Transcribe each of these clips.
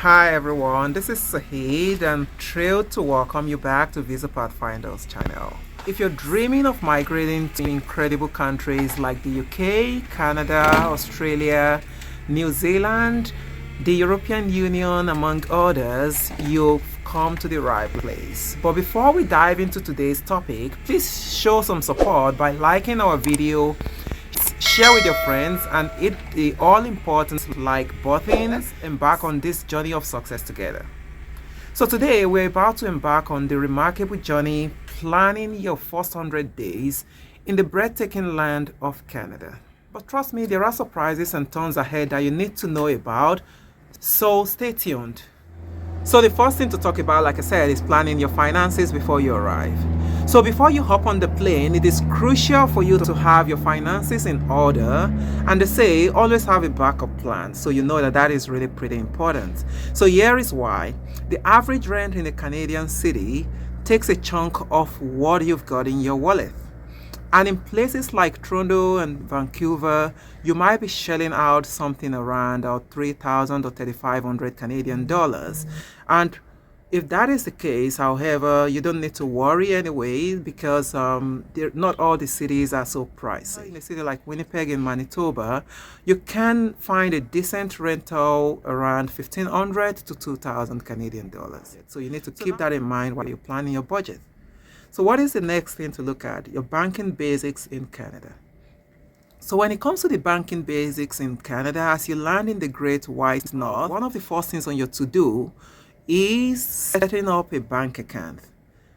Hi everyone, this is Saheed. I'm thrilled to welcome you back to Visa Pathfinders channel. If you're dreaming of migrating to incredible countries like the UK, Canada, Australia, New Zealand, the European Union, among others, you've come to the right place. But before we dive into today's topic, please show some support by liking our video, share with your friends, and hit the all-important like button. Let's embark on this journey of success together. So today we're about to embark on the remarkable journey planning your first 100 days in the breathtaking land of Canada. But trust me, there are surprises and turns ahead that you need to know about, so stay tuned. So the first thing to talk about, like I said, is planning your finances before you arrive. So before you hop on the plane, it is crucial for you to have your finances in order, and they say always have a backup plan, so you know that is really pretty important. So here is why. The average rent in a Canadian city takes a chunk of what you've got in your wallet. And in places like Toronto and Vancouver, you might be shelling out something around 3,000 or 3,500 Canadian dollars. And if that is the case, however, you don't need to worry anyway, because not all the cities are so pricey. In a city like Winnipeg in Manitoba, you can find a decent rental around 1,500 to 2,000 Canadian dollars. So you need to keep that in mind while you're planning your budget. So what is the next thing to look at? Your banking basics in Canada. So when it comes to the banking basics in Canada, as you land in the Great White North, one of the first things on your to-do is setting up a bank account.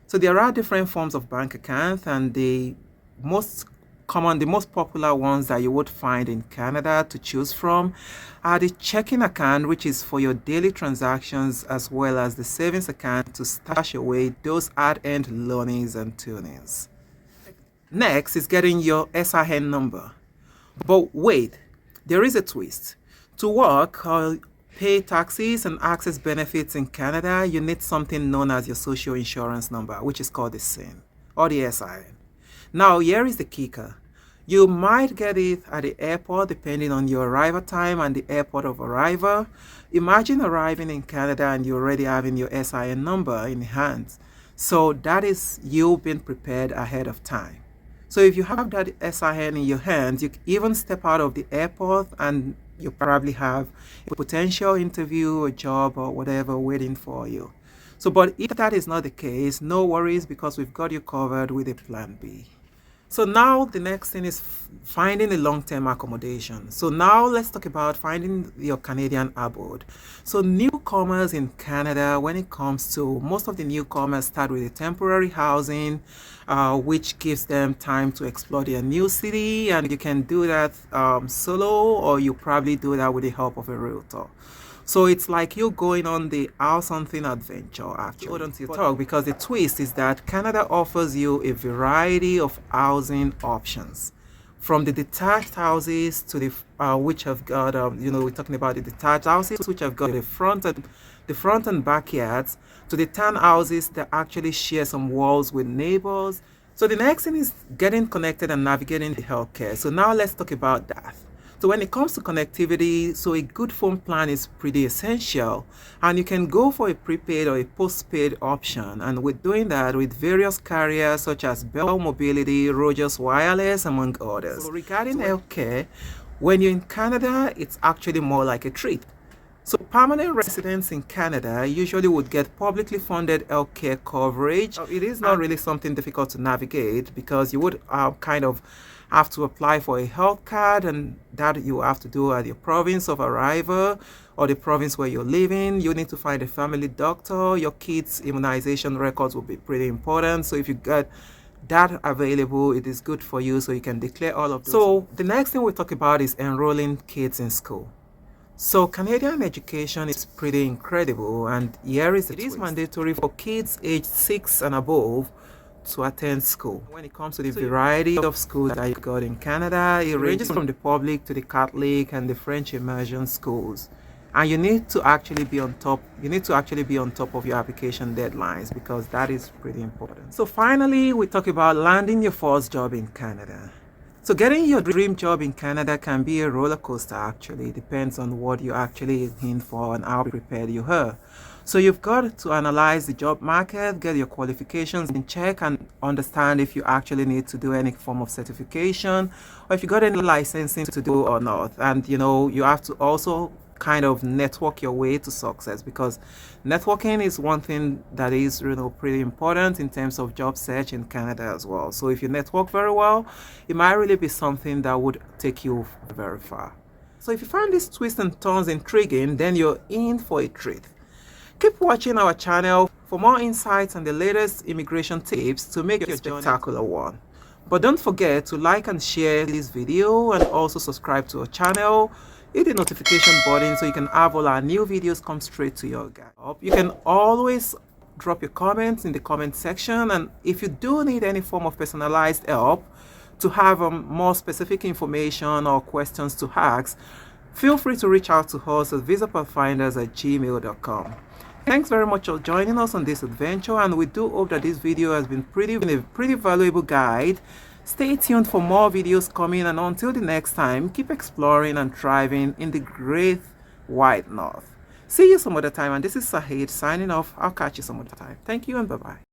So there are different forms of bank accounts, and the most popular ones that you would find in Canada to choose from are the checking account, which is for your daily transactions, as well as the savings account to stash away those hard-earned loanies and tunings. Next is getting your SIN number. But wait, there is a twist. To work or pay taxes and access benefits in Canada, you need something known as your social insurance number, which is called the SIN or the SIN. Now, here is the kicker. You might get it at the airport depending on your arrival time and the airport of arrival. Imagine arriving in Canada and you're already having your SIN number in hand. So that is you being prepared ahead of time. So if you have that SIN in your hands, you can even step out of the airport and you probably have a potential interview, a job, or whatever waiting for you. So, but if that is not the case, no worries, because we've got you covered with a plan B. So now the next thing is finding a long-term accommodation. So now let's talk about finding your Canadian abode. So newcomers in Canada, when it comes to most of the newcomers, start with a temporary housing, which gives them time to explore their new city, and you can do that solo, or you probably do that with the help of a realtor. So it's like you going on the house hunting adventure, actually. Hold on to your talk, because the twist is that Canada offers you a variety of housing options, from the detached houses to the which have got we're talking about the detached houses which have got the front and backyards, to the townhouses that actually share some walls with neighbors. So the next thing is getting connected and navigating the healthcare. So now let's talk about that. So when it comes to connectivity, so a good phone plan is pretty essential, and you can go for a prepaid or a postpaid option. And with doing that with various carriers such as Bell Mobility, Rogers Wireless, among others. So regarding healthcare, when you're in Canada, it's actually more like a treat. So permanent residents in Canada usually would get publicly funded healthcare coverage. It is not really something difficult to navigate, because you would kind of have to apply for a health card, and that you have to do at your province of arrival or the province where you're living. You need to find a family doctor. Your kids' immunization records will be pretty important. So if you got that available, it is good for you, so you can declare all of those. So the next thing we talk about is enrolling kids in school. So Canadian education is pretty incredible, and here is it is mandatory for kids aged 6 and above to attend school. When it comes to the variety of schools that you've got in Canada, it ranges from the public to the Catholic and the French immersion schools. And you need to actually be on top. You need to actually be on top of your application deadlines, because that is pretty important. So finally, we talk about landing your first job in Canada. So getting your dream job in Canada can be a roller coaster actually. It depends on what you're actually in for and how prepared you are. So you've got to analyze the job market, get your qualifications in check and understand if you actually need to do any form of certification or if you got any licensing to do or not. And you have to also kind of network your way to success, because networking is one thing that is pretty important in terms of job search in Canada as well. So if you network very well, it might really be something that would take you very far. So if you find these twists and turns intriguing, then you're in for a treat. Keep watching our channel for more insights and the latest immigration tips to make your spectacular one. But don't forget to like and share this video and also subscribe to our channel. Hit the notification button so you can have all our new videos come straight to your guide. You can always drop your comments in the comment section, and if you do need any form of personalized help to have more specific information or questions to ask, feel free to reach out to us at visapathfinders@gmail.com. Thanks very much for joining us on this adventure, and we do hope that this video has been a pretty valuable guide. Stay tuned for more videos coming, and until the next time, keep exploring and thriving in the great white north. See you some other time, and this is Saheed signing off. I'll catch you some other time. Thank you and bye-bye.